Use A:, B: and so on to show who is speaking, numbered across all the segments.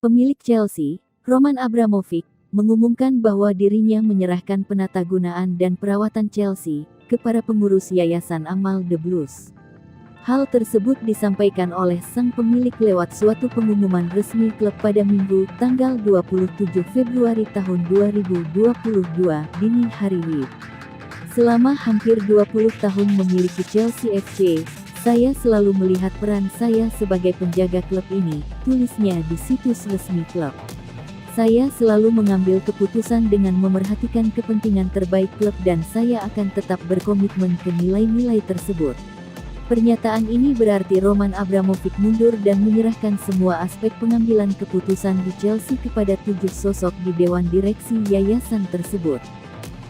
A: Pemilik Chelsea, Roman Abramovich, mengumumkan bahwa dirinya menyerahkan penatagunaan dan perawatan Chelsea ke para pengurus Yayasan Amal The Blues. Hal tersebut disampaikan oleh sang pemilik lewat suatu pengumuman resmi klub pada Minggu, tanggal 27 Februari tahun 2022, dini hari WIB. Selama hampir 20 tahun memiliki Chelsea FC, saya selalu melihat peran saya sebagai penjaga klub ini, tulisnya di situs resmi klub. Saya selalu mengambil keputusan dengan memerhatikan kepentingan terbaik klub dan saya akan tetap berkomitmen ke nilai-nilai tersebut. Pernyataan ini berarti Roman Abramovich mundur dan menyerahkan semua aspek pengambilan keputusan di Chelsea kepada 7 sosok di dewan direksi yayasan tersebut.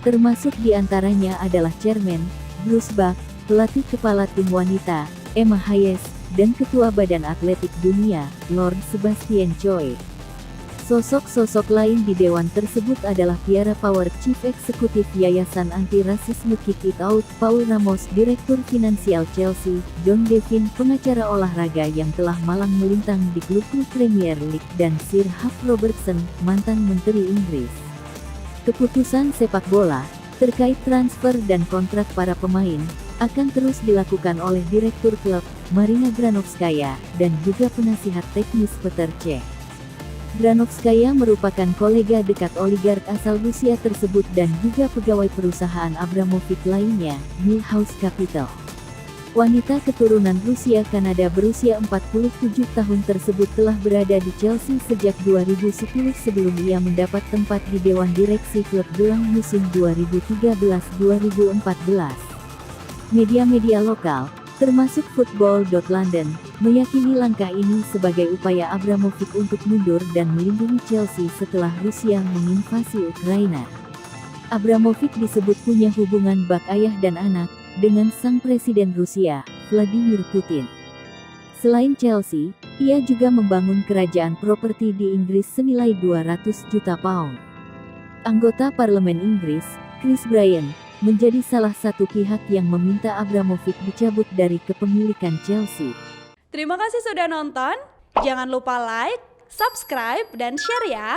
A: Termasuk diantaranya adalah Chairman, Bruce Buck, pelatih kepala tim wanita, Emma Hayes, dan Ketua Badan Atletik Dunia, Lord Sebastian Coe. Sosok-sosok lain di dewan tersebut adalah Piara Power, Chief Executive Yayasan Anti Rasisme Kick It Out, Paul Ramos, Direktur Finansial Chelsea, John Devin, pengacara olahraga yang telah malang melintang di klub-klub Premier League, dan Sir Hugh Robertson, mantan Menteri Inggris. Keputusan sepak bola terkait transfer dan kontrak para pemain akan terus dilakukan oleh Direktur klub, Marina Granovskaya, dan juga penasihat teknis Peter Cech. Granovskaya merupakan kolega dekat oligark asal Rusia tersebut dan juga pegawai perusahaan Abramovich lainnya, Millhouse Capital. Wanita keturunan Rusia Kanada berusia 47 tahun tersebut telah berada di Chelsea sejak 2010 sebelum ia mendapat tempat di dewan direksi klub jelang musim 2013-2014. Media-media lokal, termasuk Football.London, meyakini langkah ini sebagai upaya Abramovich untuk mundur dan melindungi Chelsea setelah Rusia menginvasi Ukraina. Abramovich disebut punya hubungan bak ayah dan anak dengan sang presiden Rusia, Vladimir Putin. Selain Chelsea, ia juga membangun kerajaan properti di Inggris senilai 200 juta pound. Anggota Parlemen Inggris, Chris Bryan, menjadi salah satu pihak yang meminta Abramovich dicabut dari kepemilikan Chelsea.
B: Terima kasih sudah nonton, jangan lupa like, subscribe, dan share ya!